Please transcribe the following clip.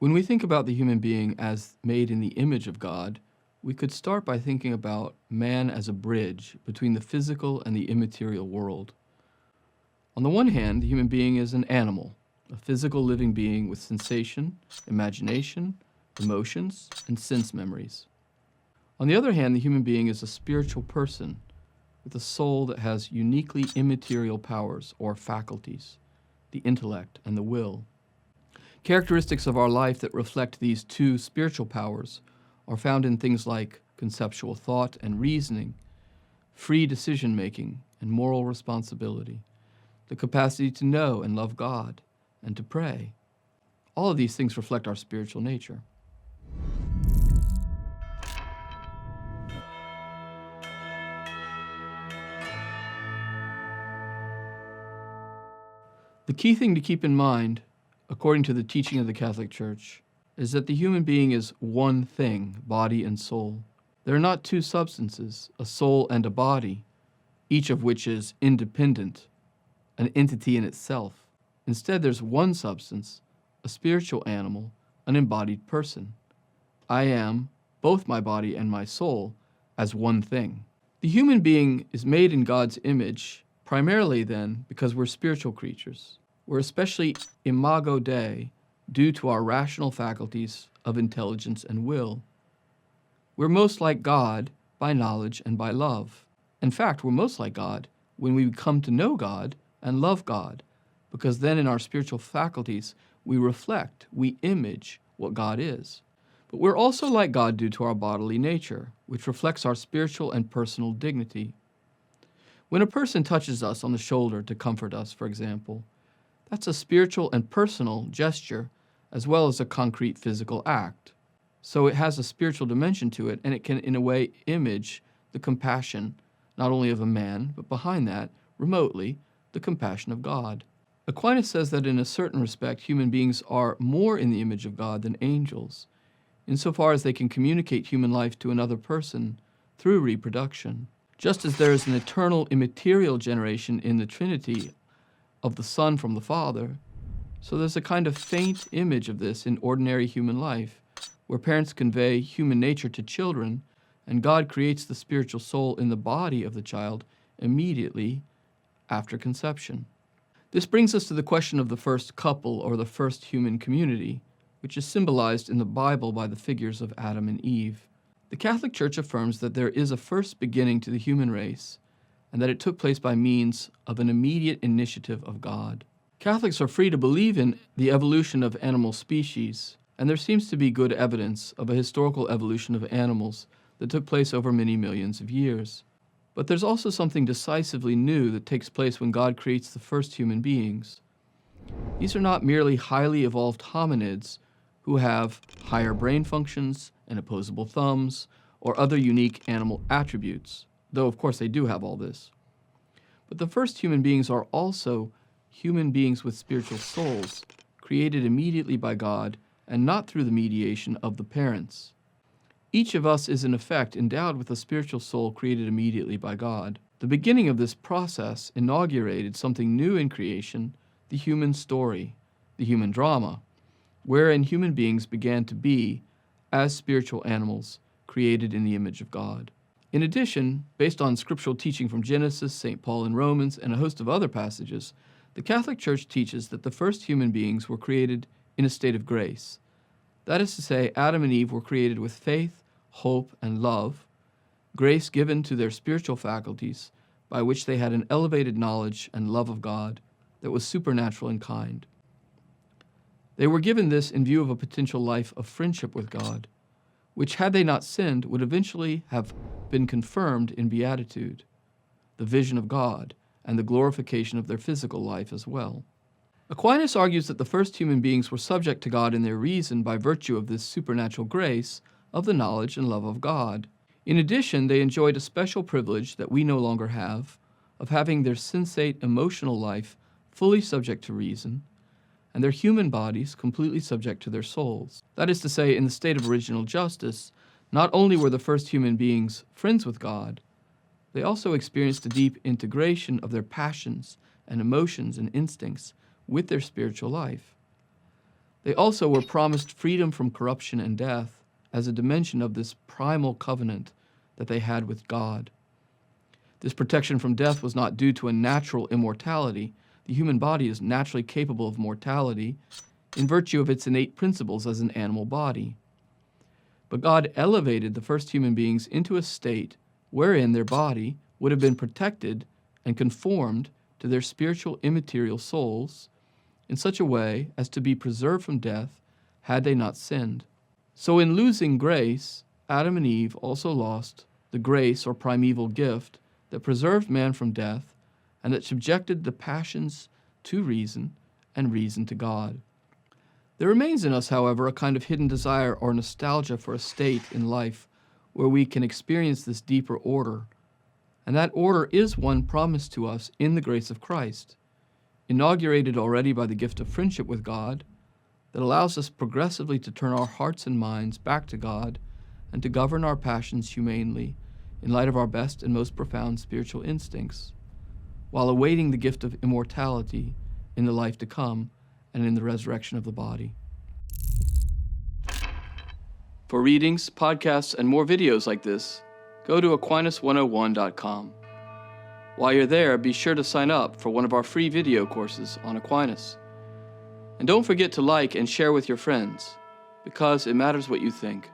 When we think about the human being as made in the image of God, we could start by thinking about man as a bridge between the physical and the immaterial world. On the one hand, the human being is an animal, a physical living being with sensation, imagination, emotions, and sense memories. On the other hand, the human being is a spiritual person with a soul that has uniquely immaterial powers or faculties, the intellect and the will. Characteristics of our life that reflect these two spiritual powers are found in things like conceptual thought and reasoning, free decision-making and moral responsibility, the capacity to know and love God and to pray. All of these things reflect our spiritual nature. The key thing to keep in mind, according to the teaching of the Catholic Church, is that the human being is one thing, body and soul. There are not two substances, a soul and a body, each of which is independent, an entity in itself. Instead, there's one substance, a spiritual animal, an embodied person. I am, both my body and my soul, as one thing. The human being is made in God's image, primarily then because we're spiritual creatures. We're especially imago Dei due to our rational faculties of intelligence and will. We're most like God by knowledge and by love. In fact, we're most like God when we come to know God and love God, because then in our spiritual faculties we reflect, we image what God is. But we're also like God due to our bodily nature, which reflects our spiritual and personal dignity. When a person touches us on the shoulder to comfort us, for example, that's a spiritual and personal gesture as well as a concrete physical act. So it has a spiritual dimension to it, and it can, in a way, image the compassion, not only of a man, but behind that, remotely, the compassion of God. Aquinas says that in a certain respect, human beings are more in the image of God than angels, insofar as they can communicate human life to another person through reproduction. Just as there is an eternal immaterial generation in the Trinity of the Son from the Father, so there's a kind of faint image of this in ordinary human life, where parents convey human nature to children, and God creates the spiritual soul in the body of the child immediately after conception. This brings us to the question of the first couple, or the first human community, which is symbolized in the Bible by the figures of Adam and Eve. The Catholic Church affirms that there is a first beginning to the human race, and that it took place by means of an immediate initiative of God. Catholics are free to believe in the evolution of animal species, and there seems to be good evidence of a historical evolution of animals that took place over many millions of years. But there's also something decisively new that takes place when God creates the first human beings. These are not merely highly evolved hominids who have higher brain functions and opposable thumbs or other unique animal attributes, though of course they do have all this. But the first human beings are also human beings with spiritual souls, created immediately by God and not through the mediation of the parents. Each of us is in effect endowed with a spiritual soul created immediately by God. The beginning of this process inaugurated something new in creation, the human story, the human drama, wherein human beings began to be, as spiritual animals, created in the image of God. In addition, based on scriptural teaching from Genesis, St. Paul in Romans, and a host of other passages, the Catholic Church teaches that the first human beings were created in a state of grace. That is to say, Adam and Eve were created with faith, hope, and love, grace given to their spiritual faculties, by which they had an elevated knowledge and love of God that was supernatural in kind. They were given this in view of a potential life of friendship with God, which, had they not sinned, would eventually have been confirmed in beatitude, the vision of God, and the glorification of their physical life as well. Aquinas argues that the first human beings were subject to God in their reason by virtue of this supernatural grace of the knowledge and love of God. In addition, they enjoyed a special privilege that we no longer have, of having their sensate emotional life fully subject to reason, and their human bodies completely subject to their souls. That is to say, in the state of original justice, not only were the first human beings friends with God, they also experienced a deep integration of their passions and emotions and instincts with their spiritual life. They also were promised freedom from corruption and death as a dimension of this primal covenant that they had with God. This protection from death was not due to a natural immortality. The human body is naturally capable of mortality in virtue of its innate principles as an animal body. But God elevated the first human beings into a state wherein their body would have been protected and conformed to their spiritual immaterial souls in such a way as to be preserved from death had they not sinned. So in losing grace, Adam and Eve also lost the grace or primeval gift that preserved man from death and that subjected the passions to reason and reason to God. There remains in us, however, a kind of hidden desire or nostalgia for a state in life where we can experience this deeper order, and that order is one promised to us in the grace of Christ, inaugurated already by the gift of friendship with God, that allows us progressively to turn our hearts and minds back to God and to govern our passions humanely in light of our best and most profound spiritual instincts, while awaiting the gift of immortality in the life to come and in the resurrection of the body. For readings, podcasts, and more videos like this, go to Aquinas101.com. While you're there, be sure to sign up for one of our free video courses on Aquinas. And don't forget to like and share with your friends, because it matters what you think.